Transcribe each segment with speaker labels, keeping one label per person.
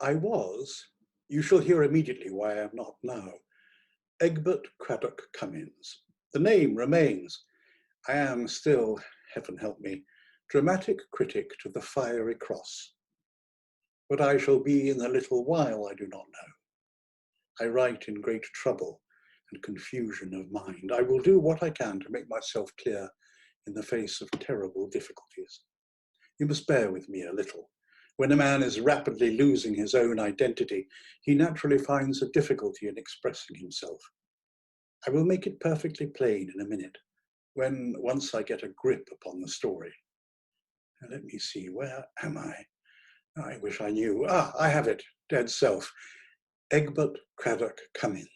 Speaker 1: I was, you shall hear immediately why I am not now, Egbert Craddock Cummins. The name remains. I am still, heaven help me, dramatic critic to the fiery cross. What I shall be in a little while I do not know. I write in great trouble and confusion of mind. I will do what I can to make myself clear in the face of terrible difficulties. You must bear with me a little. When a man is rapidly losing his own identity, he naturally finds a difficulty in expressing himself. I will make it perfectly plain in a minute, when once I get a grip upon the story. Now, let me see, where am I? I wish I knew. I have it, dead self. Egbert Craddock Cummins.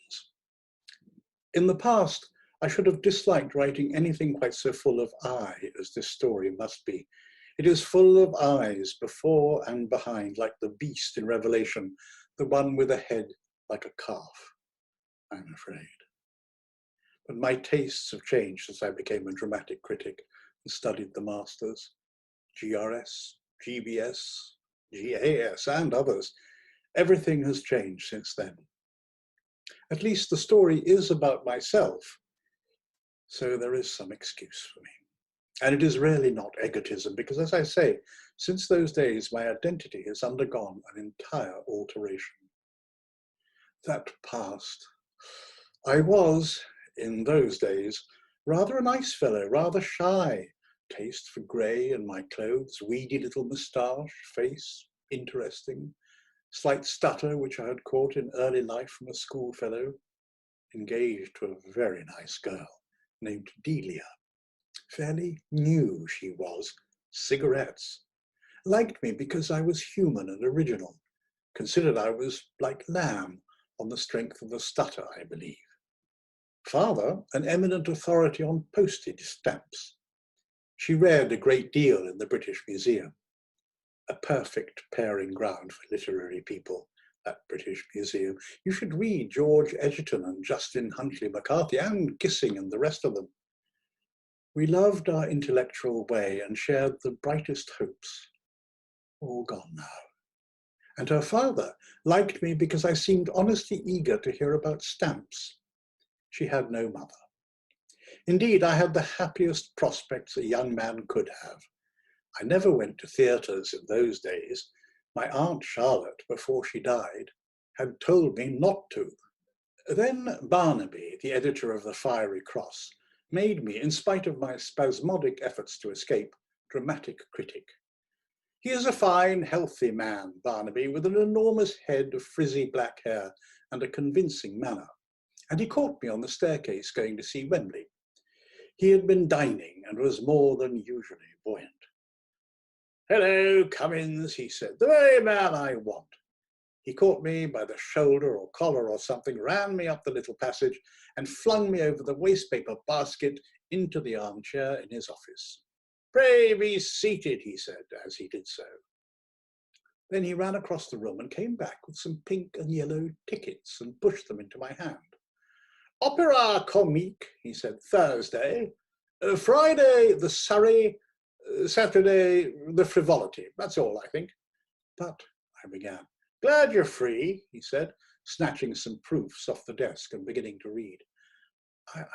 Speaker 1: In the past, I should have disliked writing anything quite so full of I as this story must be. It is full of eyes before and behind, like the beast in Revelation, the one with a head like a calf, I'm afraid. But my tastes have changed since I became a dramatic critic and studied the masters, GRS, GBS, GAS, and others. Everything has changed since then. At least the story is about myself, so there is some excuse for me. And it is really not egotism, because as I say, since those days, my identity has undergone an entire alteration. That past. I was, in those days, rather a nice fellow, rather shy, taste for grey in my clothes, weedy little moustache, face, interesting, slight stutter which I had caught in early life from a schoolfellow, engaged to a very nice girl named Delia. Fairly new she was, cigarettes. Liked me because I was human and original. Considered I was like Lamb on the strength of the stutter, I believe. Father, an eminent authority on postage stamps. She read a great deal in the British Museum. A perfect pairing ground for literary people, that British Museum. You should read George Egerton and Justin Huntley McCarthy and Gissing and the rest of them. We loved our intellectual way and shared the brightest hopes. All gone now. And her father liked me because I seemed honestly eager to hear about stamps. She had no mother. Indeed, I had the happiest prospects a young man could have. I never went to theatres in those days. My Aunt Charlotte, before she died, had told me not to. Then Barnaby, the editor of the Fiery Cross, made me, in spite of my spasmodic efforts to escape, dramatic critic. He is a fine, healthy man, Barnaby, with an enormous head of frizzy black hair and a convincing manner. And he caught me on the staircase going to see Wembley. He had been dining and was more than usually buoyant. "Hello, Cummins," he said, "the very man I want." He caught me by the shoulder or collar or something, ran me up the little passage, and flung me over the wastepaper basket into the armchair in his office. "Pray be seated," he said, as he did so. Then he ran across the room and came back with some pink and yellow tickets and pushed them into my hand. "Opera Comique," he said, "Thursday. Friday, the Surrey. Saturday, the Frivolity. That's all, I think." "But," I began. "Glad you're free," he said, snatching some proofs off the desk and beginning to read.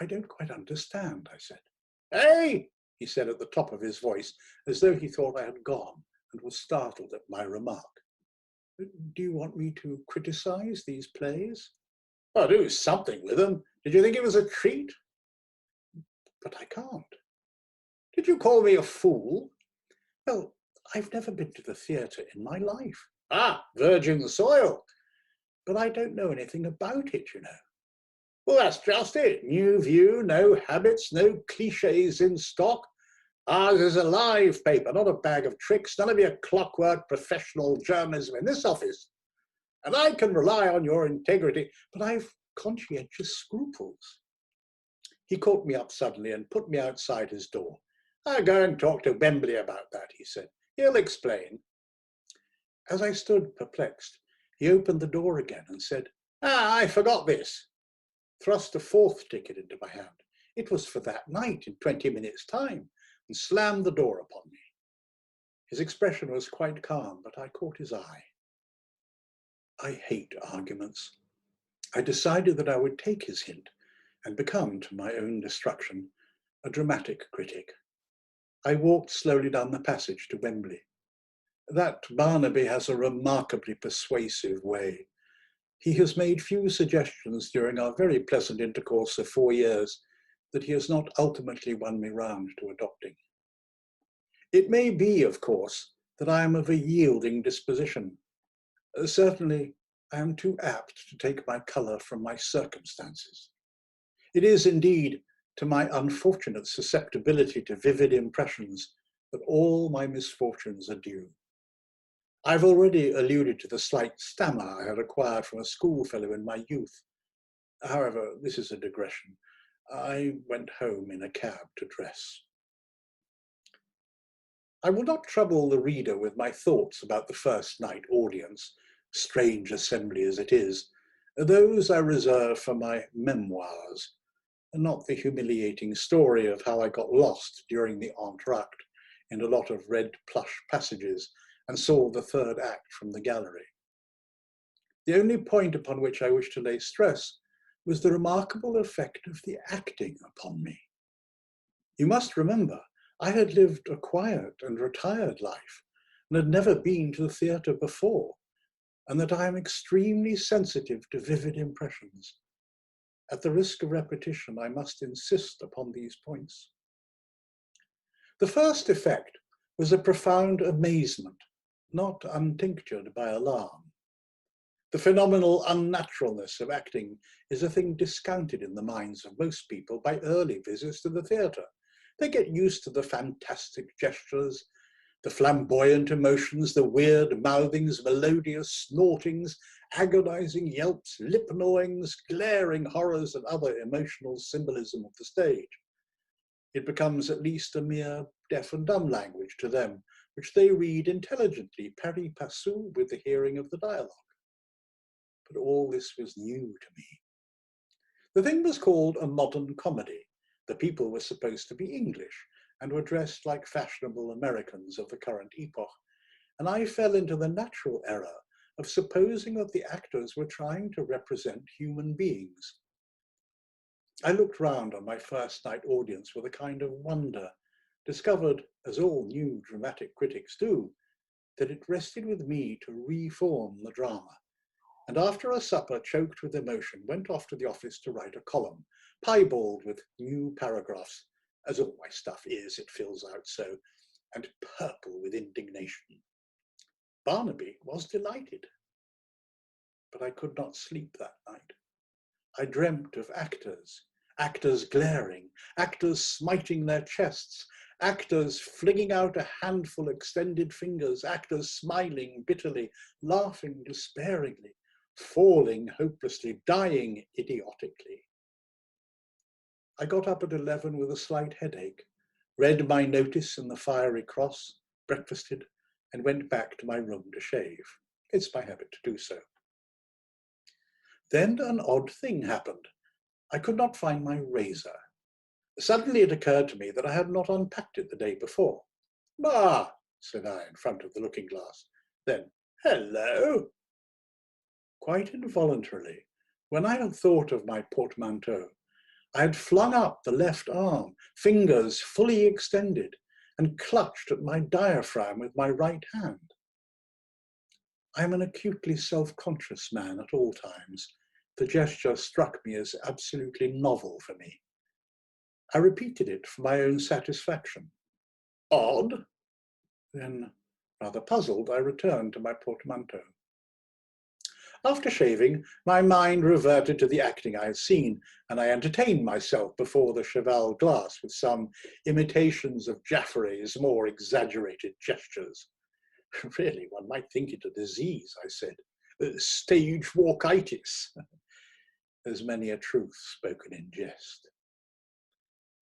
Speaker 1: I don't quite understand," I said. "Hey," he said at the top of his voice, as though he thought I had gone and was startled at my remark. "Do you want me to criticize these plays?" "I'll do something with them. Did you think it was a treat?" "But I can't." "Did you call me a fool?" "Well, I've never been to the theatre in my life." "Ah, virgin soil." "But I don't know anything about it, you know." "Well, that's just it. New view, no habits, no cliches in stock. Ours is a live paper, not a bag of tricks. None of your clockwork professional journalism in this office. And I can rely on your integrity, but I've conscientious scruples." He caught me up suddenly and put me outside his door. "I'll go and talk to Wembley about that," he said. "He'll explain." As I stood perplexed, he opened the door again and said, "I forgot this." Thrust a fourth ticket into my hand. It was for that night in 20 minutes' time, and slammed the door upon me. His expression was quite calm, but I caught his eye. I hate arguments. I decided that I would take his hint and become, to my own destruction, a dramatic critic. I walked slowly down the passage to Wembley. That Barnaby has a remarkably persuasive way. He has made few suggestions during our very pleasant intercourse of 4 years that he has not ultimately won me round to adopting. It may be, of course, that I am of a yielding disposition. Certainly, I am too apt to take my colour from my circumstances. It is indeed to my unfortunate susceptibility to vivid impressions that all my misfortunes are due. I've already alluded to the slight stammer I had acquired from a schoolfellow in my youth. However, this is a digression. I went home in a cab to dress. I will not trouble the reader with my thoughts about the first night audience, strange assembly as it is. Those I reserve for my memoirs, and not the humiliating story of how I got lost during the entr'acte in a lot of red plush passages and saw the third act from the gallery. The only point upon which I wish to lay stress was the remarkable effect of the acting upon me. You must remember, I had lived a quiet and retired life and had never been to the theatre before, and that I am extremely sensitive to vivid impressions. At the risk of repetition, I must insist upon these points. The first effect was a profound amazement, not untinctured by alarm. The phenomenal unnaturalness of acting is a thing discounted in the minds of most people by early visits to the theatre. They get used to the fantastic gestures, the flamboyant emotions, the weird mouthings, melodious snortings, agonizing yelps, lip gnawings, glaring horrors, and other emotional symbolism of the stage. It becomes at least a mere deaf and dumb language to them, which they read intelligently, pari passu with the hearing of the dialogue. But all this was new to me. The thing was called a modern comedy. The people were supposed to be English and were dressed like fashionable Americans of the current epoch, and I fell into the natural error of supposing that the actors were trying to represent human beings. I looked round on my first night audience with a kind of wonder, discovered, as all new dramatic critics do, that it rested with me to reform the drama, and after a supper choked with emotion, went off to the office to write a column, piebald with new paragraphs, as all my stuff is, it fills out so, and purple with indignation. Barnaby was delighted, but I could not sleep that night. I dreamt of actors, actors glaring, actors smiting their chests, actors flinging out a handful extended fingers, actors smiling bitterly, laughing despairingly, falling hopelessly, dying idiotically. I got up at 11 with a slight headache, read my notice in the Fiery Cross, breakfasted, and went back to my room to shave. It's my habit to do so. Then an odd thing happened. I could not find my razor. Suddenly it occurred to me that I had not unpacked it the day before. "Ah," said I in front of the looking glass. Then, "Hello." Quite involuntarily, when I had thought of my portmanteau, I had flung up the left arm, fingers fully extended, and clutched at my diaphragm with my right hand. I am an acutely self-conscious man at all times. The gesture struck me as absolutely novel for me. I repeated it for my own satisfaction. Odd. Then, rather puzzled, I returned to my portmanteau. After shaving, my mind reverted to the acting I had seen, and I entertained myself before the cheval glass with some imitations of Jaffaray's more exaggerated gestures. Really, one might think it a disease, I said. Stage walkitis. There's many a truth spoken in jest.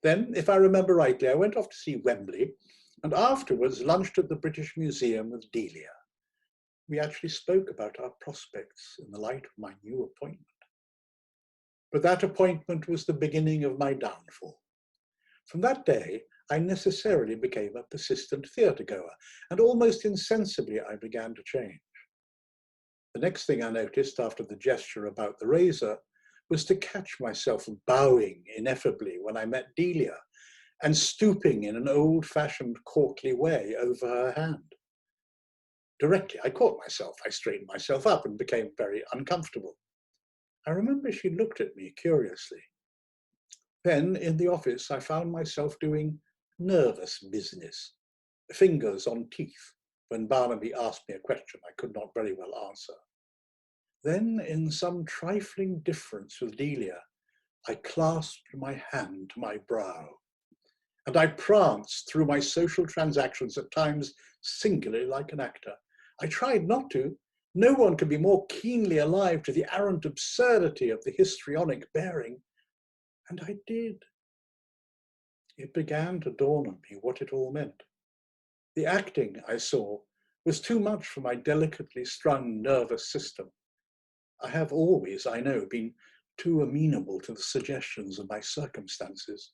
Speaker 1: Then, if I remember rightly, I went off to see Wembley, and afterwards lunched at the British Museum with Delia. We actually spoke about our prospects in the light of my new appointment. But that appointment was the beginning of my downfall. From that day, I necessarily became a persistent theatre goer, and almost insensibly I began to change. The next thing I noticed after the gesture about the razor was to catch myself bowing ineffably when I met Delia and stooping in an old-fashioned courtly way over her hand. Directly I caught myself, I straightened myself up and became very uncomfortable. I remember she looked at me curiously. Then, in the office, I found myself doing nervous business, fingers on teeth, when Barnaby asked me a question I could not very well answer. Then, in some trifling difference with Delia, I clasped my hand to my brow, and I pranced through my social transactions, at times singularly like an actor. I tried not to. No one could be more keenly alive to the arrant absurdity of the histrionic bearing, and I did. It began to dawn on me what it all meant. The acting, I saw, was too much for my delicately strung nervous system. I have always, I know, been too amenable to the suggestions of my circumstances.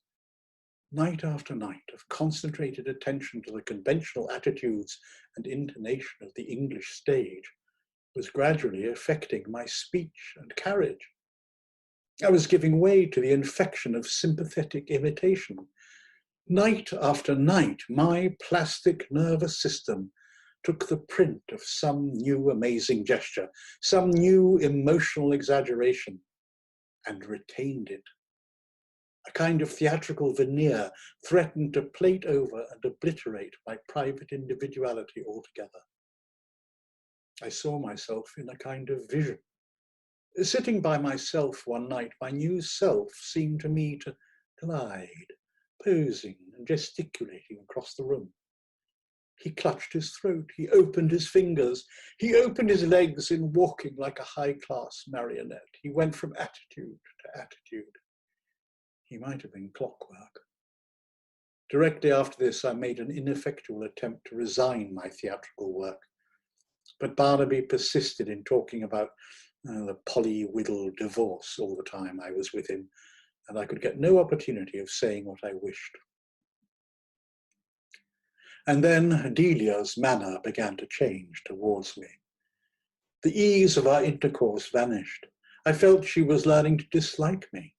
Speaker 1: Night after night of concentrated attention to the conventional attitudes and intonation of the English stage was gradually affecting my speech and carriage. I was giving way to the infection of sympathetic imitation. Night after night, my plastic nervous system took the print of some new amazing gesture, some new emotional exaggeration, and retained it. A kind of theatrical veneer threatened to plate over and obliterate my private individuality altogether. I saw myself in a kind of vision. Sitting by myself one night, my new self seemed to me to glide, posing and gesticulating across the room. He clutched his throat, he opened his fingers, he opened his legs in walking like a high-class marionette. He went from attitude to attitude. He might have been clockwork. Directly after this, I made an ineffectual attempt to resign my theatrical work, but Barnaby persisted in talking about the Polly-Whittle divorce all the time I was with him, and I could get no opportunity of saying what I wished. And then Delia's manner began to change towards me. The ease of our intercourse vanished. I felt she was learning to dislike me.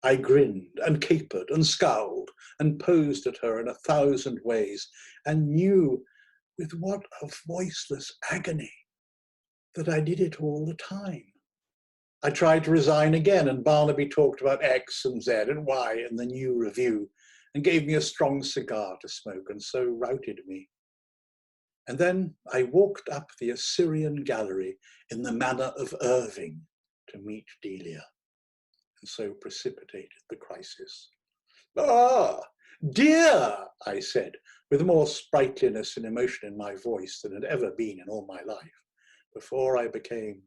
Speaker 1: I grinned and capered and scowled and posed at her in 1,000 ways, and knew with what a voiceless agony that I did it all the time. I tried to resign again, and Barnaby talked about X and Z and Y in the new review, and gave me a strong cigar to smoke, and so routed me. And then I walked up the Assyrian gallery in the manner of Irving to meet Delia, and so precipitated the crisis. "Ah, dear," I said, with more sprightliness and emotion in my voice than had ever been in all my life, before I became,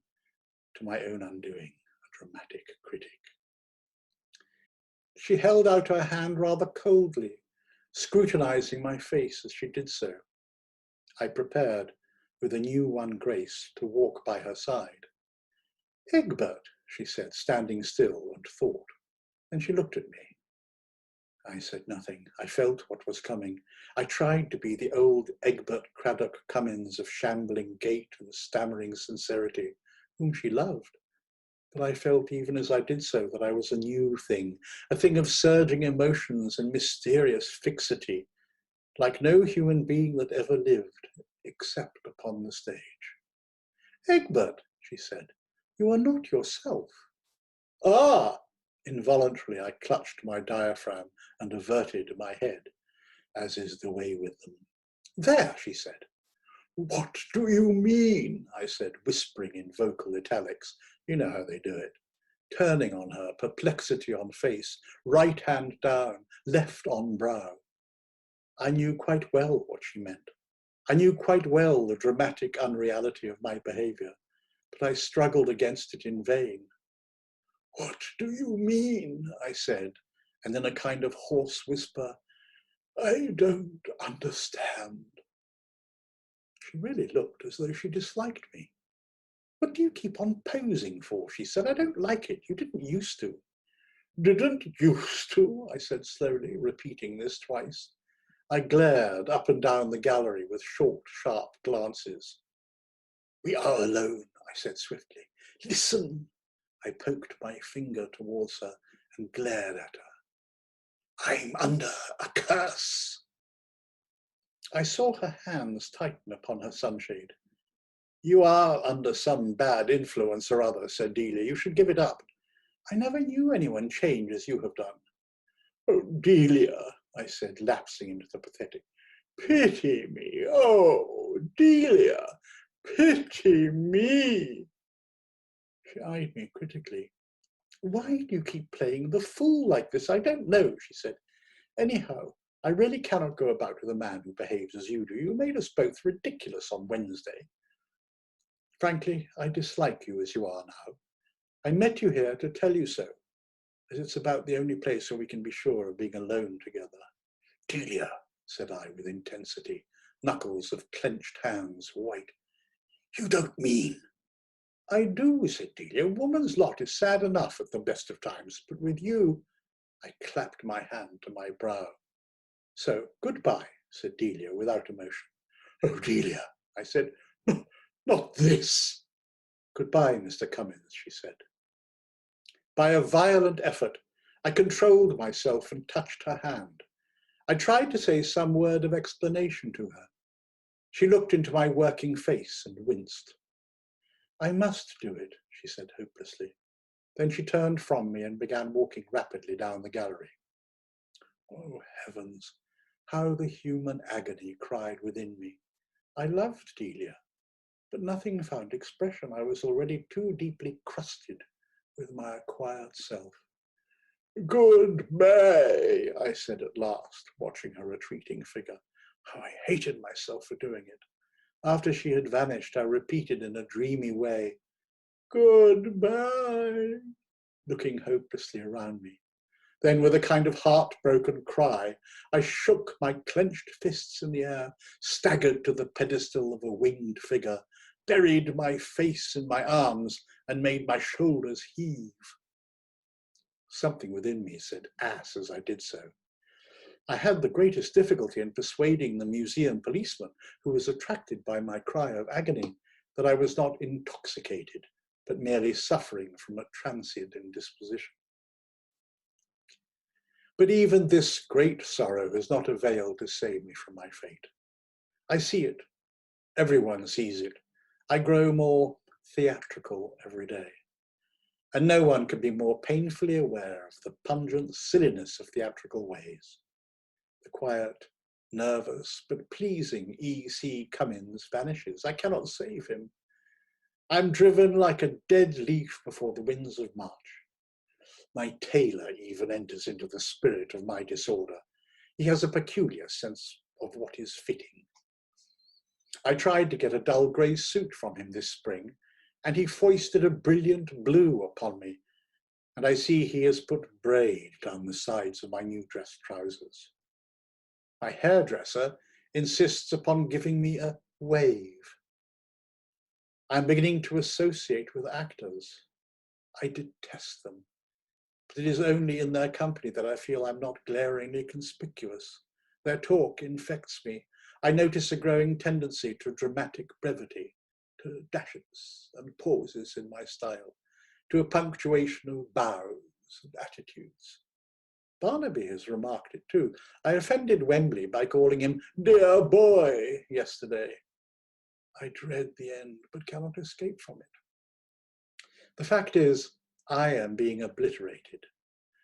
Speaker 1: to my own undoing, a dramatic critic. She held out her hand rather coldly, scrutinizing my face as she did so. I prepared, with a new won grace, to walk by her side. "Egbert," she said, standing still and thought, and she looked at me. I said nothing. I felt what was coming. I tried to be the old Egbert Craddock Cummins of shambling gait and stammering sincerity, whom she loved. But I felt even as I did so that I was a new thing, a thing of surging emotions and mysterious fixity, like no human being that ever lived, except upon the stage. "Egbert," she said, "you are not yourself." "Ah!" Involuntarily I clutched my diaphragm and averted my head, as is the way with them. "There," she said. "What do you mean?" I said, whispering in vocal italics. You know how they do it. Turning on her, perplexity on face, right hand down, left on brow. I knew quite well what she meant. I knew quite well the dramatic unreality of my behavior, but I struggled against it in vain. "What do you mean?" I said, and in a kind of hoarse whisper, "I don't understand." She really looked as though she disliked me. "What do you keep on posing for?" she said. "I don't like it. You didn't used to." "Didn't used to," I said slowly, repeating this twice. I glared up and down the gallery with short, sharp glances. We are alone, I said swiftly. Listen. I poked my finger towards her and glared at her. I'm under a curse. I saw her hands tighten upon her sunshade. You are under some bad influence or other, said Delia. You should give it up. I never knew anyone change as you have done. Oh, Delia, I said, lapsing into the pathetic. Pity me. Oh, Delia, pity me. She eyed me critically. Why do you keep playing the fool like this? I don't know, she said. Anyhow, I really cannot go about with a man who behaves as you do. You made us both ridiculous on Wednesday. Frankly, I dislike you as you are now. I met you here to tell you so, as it's about the only place where we can be sure of being alone together. Delia, said I with intensity, knuckles of clenched hands white. You don't mean. I do, said Delia. A woman's lot is sad enough at the best of times, but with you, I clapped my hand to my brow. So, goodbye, said Delia without emotion. Oh, Delia, I said, not this. Goodbye, Mr. Cummins, she said. By a violent effort, I controlled myself and touched her hand. I tried to say some word of explanation to her. She looked into my working face and winced. I must do it, she said hopelessly. Then she turned from me and began walking rapidly down the gallery. Oh, heavens, how the human agony cried within me. I loved Delia, but nothing found expression. I was already too deeply crusted with my acquired self. Goodbye, I said at last, watching her retreating figure. How I hated myself for doing it. After she had vanished, I repeated in a dreamy way, Goodbye, looking hopelessly around me. Then, with a kind of heartbroken cry, I shook my clenched fists in the air, staggered to the pedestal of a winged figure, buried my face in my arms, and made my shoulders heave. Something within me said ass as I did so. I had the greatest difficulty in persuading the museum policeman, who was attracted by my cry of agony, that I was not intoxicated, but merely suffering from a transient indisposition. But even this great sorrow has not availed to save me from my fate. I see it. Everyone sees it. I grow more theatrical every day. And no one can be more painfully aware of the pungent silliness of theatrical ways. The quiet, nervous, but pleasing E.C. Cummins vanishes. I cannot save him. I'm driven like a dead leaf before the winds of March. My tailor even enters into the spirit of my disorder. He has a peculiar sense of what is fitting. I tried to get a dull grey suit from him this spring, and he foisted a brilliant blue upon me, and I see he has put braid down the sides of my new dress trousers. My hairdresser insists upon giving me a wave. I'm beginning to associate with actors. I detest them, but it is only in their company that I feel I'm not glaringly conspicuous. Their talk infects me. I notice a growing tendency to dramatic brevity, to dashes and pauses in my style, to a punctuation of bows and attitudes. Barnaby has remarked it too. I offended Wembley by calling him dear boy yesterday. I dread the end, but cannot escape from it. The fact is, I am being obliterated.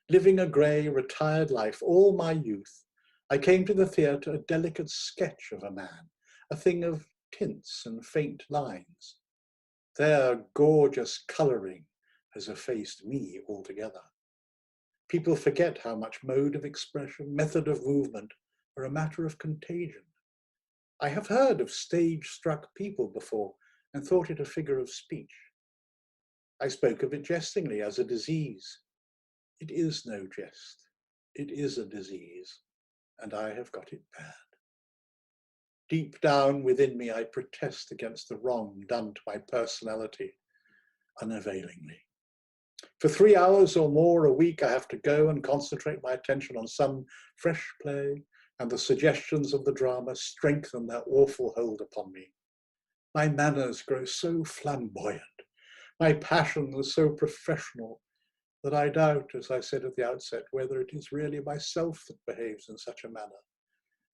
Speaker 1: Living a grey, retired life all my youth, I came to the theatre a delicate sketch of a man, a thing of tints and faint lines. Their gorgeous colouring has effaced me altogether. People forget how much mode of expression, method of movement are a matter of contagion. I have heard of stage-struck people before and thought it a figure of speech. I spoke of it jestingly as a disease. It is no jest. It is a disease, and I have got it bad. Deep down within me, I protest against the wrong done to my personality, unavailingly. For 3 hours or more a week, I have to go and concentrate my attention on some fresh play, and the suggestions of the drama strengthen their awful hold upon me. My manners grow so flamboyant, my passions so professional, that I doubt, as I said at the outset, whether it is really myself that behaves in such a manner.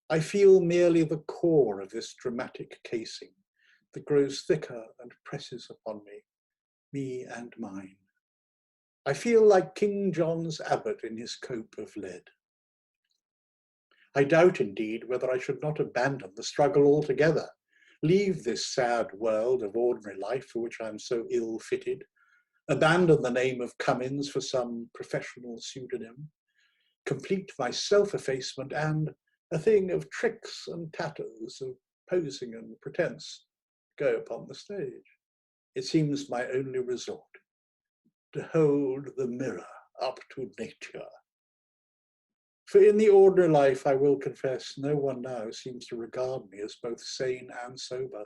Speaker 1: I feel merely the core of this dramatic casing that grows thicker and presses upon me and mine. I feel like King John's abbot in his cope of lead. I doubt indeed whether I should not abandon the struggle altogether, leave this sad world of ordinary life for which I am so ill-fitted, abandon the name of Cummins for some professional pseudonym, complete my self-effacement and, a thing of tricks and tatters, of posing and pretense, go upon the stage. It seems my only resort, to hold the mirror up to nature. For in the ordinary life, I will confess, no one now seems to regard me as both sane and sober.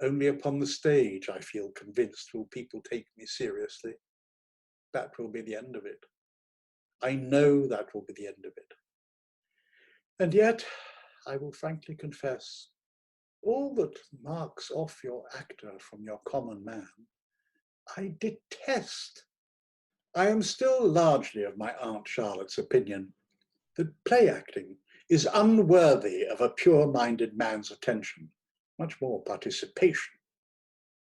Speaker 1: Only upon the stage, I feel convinced, will people take me seriously. That will be the end of it. I know that will be the end of it. And yet, I will frankly confess, all that marks off your actor from your common man, I detest. I am still largely of my Aunt Charlotte's opinion that play acting is unworthy of a pure-minded man's attention, much more participation.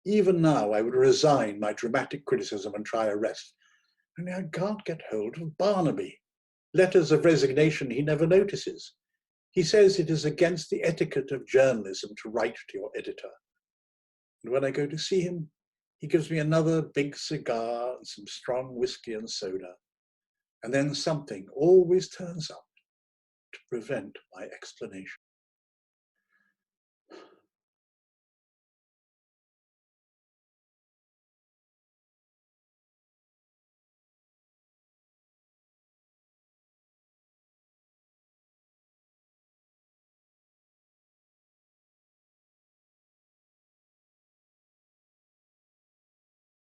Speaker 1: Even now, I would resign my dramatic criticism and try a rest. Only I can't get hold of Barnaby. Letters of resignation he never notices. He says it is against the etiquette of journalism to write to your editor. And when I go to see him, he gives me another big cigar and some strong whiskey and soda. And then something always turns up to prevent my explanation.